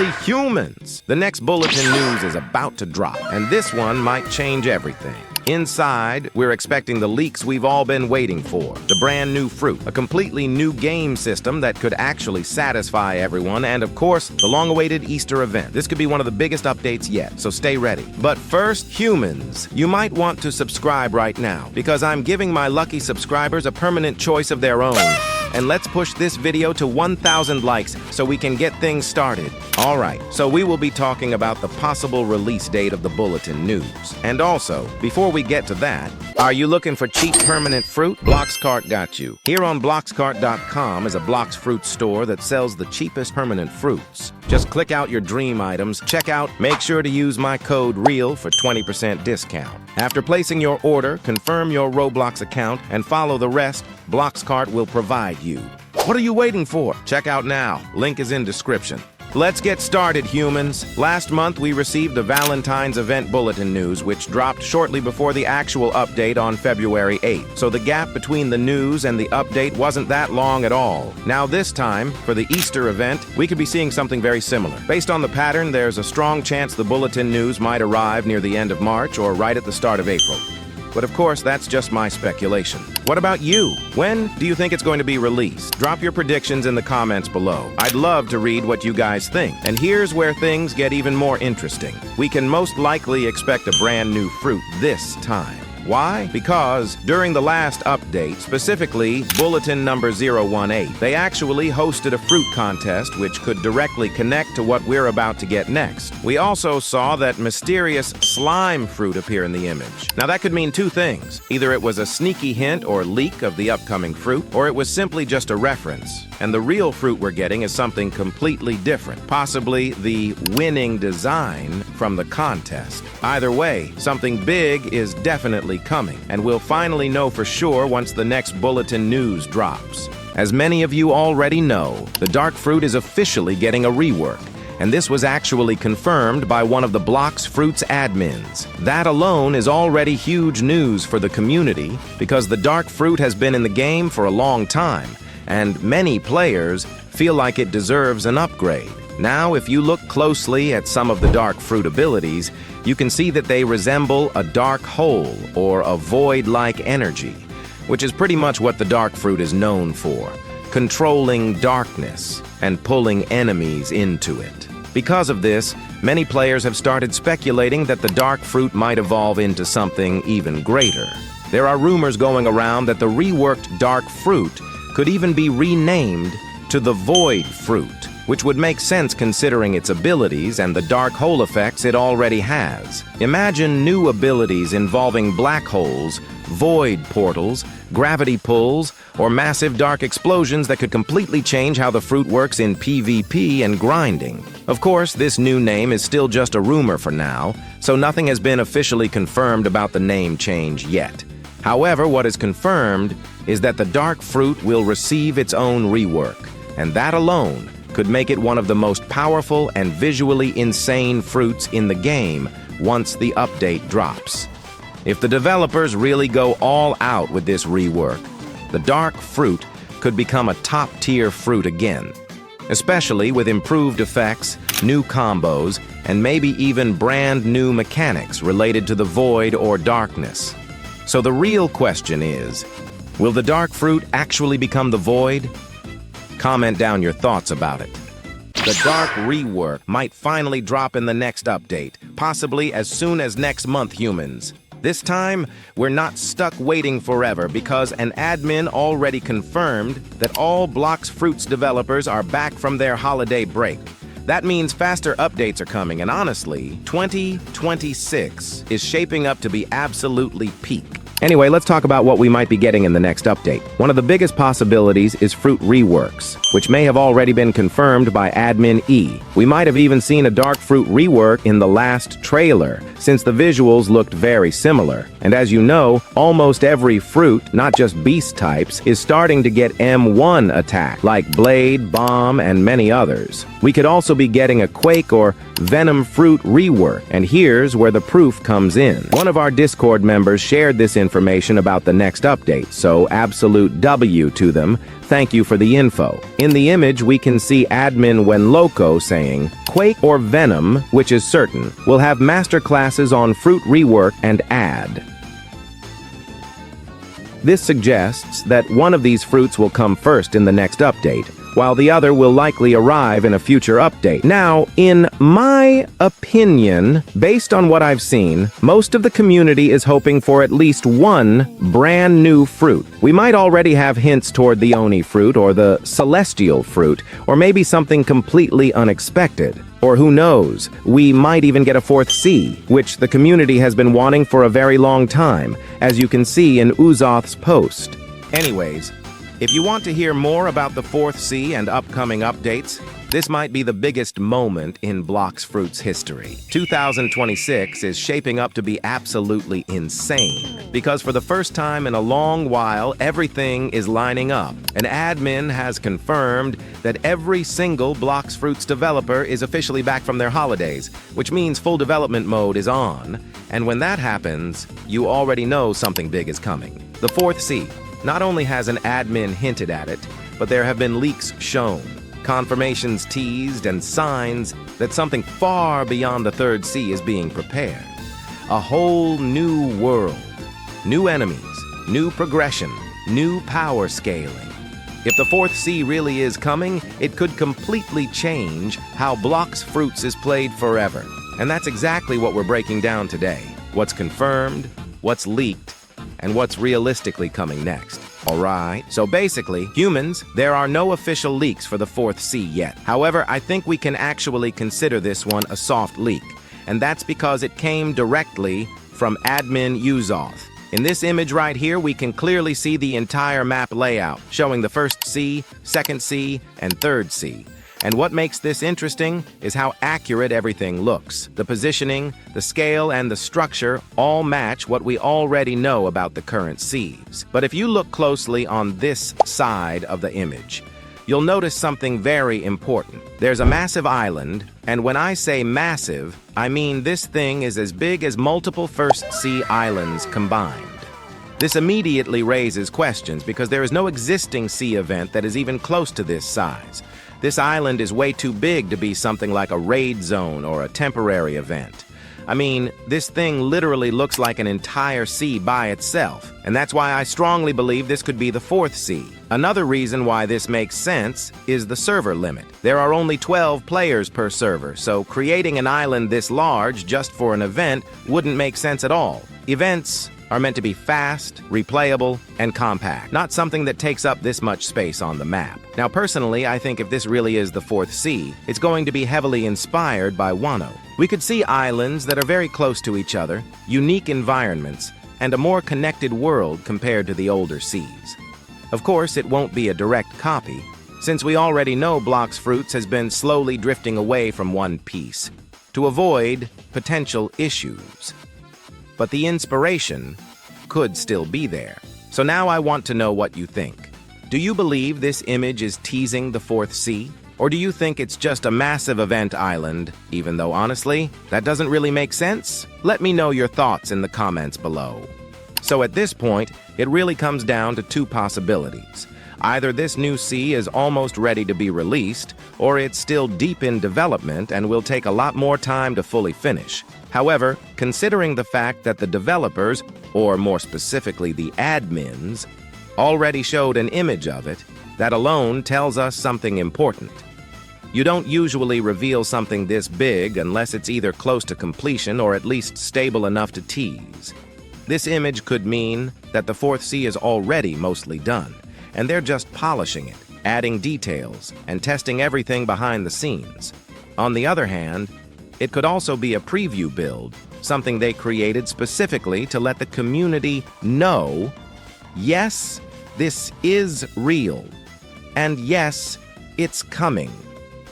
Finally, humans! The next bulletin news is about to drop, and this one might change everything. Inside, we're expecting the leaks we've all been waiting for. The brand new fruit, a completely new game system that could actually satisfy everyone, and of course, the long-awaited Easter event. This could be one of the biggest updates yet, so stay ready. But first, humans. You might want to subscribe right now, because I'm giving my lucky subscribers a permanent choice of their own. And let's push this video to 1,000 likes so we can get things started. All right, so we will be talking about the possible release date of the Bulletin news. And also, before we get to that, are you looking for cheap permanent fruit? Bloxcart got you. Here on Bloxcart.com is a Blox fruit store that sells the cheapest permanent fruits. Just click out your dream items, check out, make sure to use my code REAL for 20% discount. After placing your order, confirm your Roblox account and follow the rest. Bloxcart will provide you. What are you waiting for? Check out now. Link is in description. Let's get started, humans. Last month, we received the Valentine's event bulletin news, which dropped shortly before the actual update on February 8th. So the gap between the news and the update wasn't that long at all. Now this time, for the Easter event, we could be seeing something very similar. Based on the pattern, there's a strong chance the bulletin news might arrive near the end of March or right at the start of April. But of course, that's just my speculation. What about you? When do you think it's going to be released? Drop your predictions in the comments below. I'd love to read what you guys think. And here's where things get even more interesting. We can most likely expect a brand new fruit this time. Why? Because during the last update, specifically Bulletin number 018, they actually hosted a fruit contest which could directly connect to what we're about to get next. We also saw that mysterious slime fruit appear in the image. Now that could mean two things. Either it was a sneaky hint or leak of the upcoming fruit, or it was simply just a reference. And the real fruit we're getting is something completely different, possibly the winning design from the contest. Either way, something big is definitely coming, and we'll finally know for sure once the next bulletin news drops. As many of you already know, the dark fruit is officially getting a rework, and this was actually confirmed by one of the Blox Fruit's admins. That alone is already huge news for the community, because the dark fruit has been in the game for a long time, and many players feel like it deserves an upgrade. Now, if you look closely at some of the dark fruit abilities, you can see that they resemble a dark hole or a void-like energy, which is pretty much what the dark fruit is known for, controlling darkness and pulling enemies into it. Because of this, many players have started speculating that the dark fruit might evolve into something even greater. There are rumors going around that the reworked dark fruit could even be renamed to the void fruit, which would make sense considering its abilities and the dark hole effects it already has. Imagine new abilities involving black holes, void portals, gravity pulls, or massive dark explosions that could completely change how the fruit works in PvP and grinding. Of course, this new name is still just a rumor for now, so nothing has been officially confirmed about the name change yet. However, what is confirmed is that the dark fruit will receive its own rework, and that alone could make it one of the most powerful and visually insane fruits in the game once the update drops. If the developers really go all out with this rework, the dark fruit could become a top-tier fruit again, especially with improved effects, new combos, and maybe even brand new mechanics related to the void or darkness. So the real question is, will the dark fruit actually become the void? Comment down your thoughts about it. The dark rework might finally drop in the next update, possibly as soon as next month, humans. This time, we're not stuck waiting forever because an admin already confirmed that all Blox Fruits developers are back from their holiday break. That means faster updates are coming, and honestly, 2026 is shaping up to be absolutely peak. Anyway, let's talk about what we might be getting in the next update. One of the biggest possibilities is fruit reworks, which may have already been confirmed by Admin E. We might have even seen a dark fruit rework in the last trailer, since the visuals looked very similar. And as you know, almost every fruit, not just beast types, is starting to get M1 attack, like Blade, Bomb, and many others. We could also be getting a Quake or Venom fruit rework, and here's where the proof comes in. One of our Discord members shared this information information about the next update, so absolute W to them. Thank you for the info. In the image, we can see admin When Loco saying, Quake or Venom, which is certain, will have master classes on Fruit Rework and Add. This suggests that one of these fruits will come first in the next update, while the other will likely arrive in a future update. Now, in my opinion, based on what I've seen, most of the community is hoping for at least one brand new fruit. We might already have hints toward the Oni fruit or the celestial fruit, or maybe something completely unexpected. Or who knows, we might even get a fourth C, which the community has been wanting for a very long time, as you can see in Uzoth's post. Anyways, if you want to hear more about the fourth C and upcoming updates, this might be the biggest moment in Blox Fruit's history. 2026 is shaping up to be absolutely insane, because for the first time in a long while, everything is lining up. An admin has confirmed that every single Blox Fruit's developer is officially back from their holidays, which means full development mode is on, and when that happens, you already know something big is coming. The fourth C. Not only has an admin hinted at it, but there have been leaks shown, confirmations teased, and signs that something far beyond the third C is being prepared. A whole new world, new enemies, new progression, new power scaling. If the fourth C really is coming, it could completely change how Blox Fruits is played forever. And that's exactly what we're breaking down today. What's confirmed, what's leaked, and what's realistically coming next. Alright, so basically, humans, there are no official leaks for the fourth C yet. However, I think we can actually consider this one a soft leak, and that's because it came directly from admin Uzoth. In this image right here, we can clearly see the entire map layout, showing the first C, second C, and third C. And what makes this interesting is how accurate everything looks. The positioning, the scale, and the structure all match what we already know about the current Cs. But if you look closely on this side of the image, you'll notice something very important. There's a massive island, and when I say massive, I mean this thing is as big as multiple First C islands combined. This immediately raises questions because there is no existing C event that is even close to this size. This island is way too big to be something like a raid zone or a temporary event. I mean, this thing literally looks like an entire C by itself, and that's why I strongly believe this could be the fourth C. Another reason why this makes sense is the server limit. There are only 12 players per server, so creating an island this large just for an event wouldn't make sense at all. Events are meant to be fast, replayable, and compact, not something that takes up this much space on the map. Now, personally, I think if this really is the fourth C, it's going to be heavily inspired by Wano. We could see islands that are very close to each other, unique environments, and a more connected world compared to the older Cs. Of course, it won't be a direct copy, since we already know Blox Fruits has been slowly drifting away from One Piece to avoid potential issues. But the inspiration could still be there. So now I want to know what you think. Do you believe this image is teasing the fourth C? Or do you think it's just a massive event island, even though honestly, that doesn't really make sense? Let me know your thoughts in the comments below. So at this point, it really comes down to two possibilities. Either this new C is almost ready to be released, or it's still deep in development and will take a lot more time to fully finish. However, considering the fact that the developers, or more specifically the admins, already showed an image of it, that alone tells us something important. You don't usually reveal something this big unless it's either close to completion or at least stable enough to tease. This image could mean that the fourth C is already mostly done, and they're just polishing it, adding details, and testing everything behind the scenes. On the other hand, it could also be a preview build, something they created specifically to let the community know, yes, this is real, and yes, it's coming,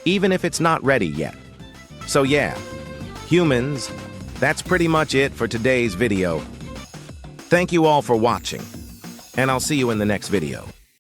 even if it's not ready yet. So yeah, humans, that's pretty much it for today's video. Thank you all for watching, and I'll see you in the next video.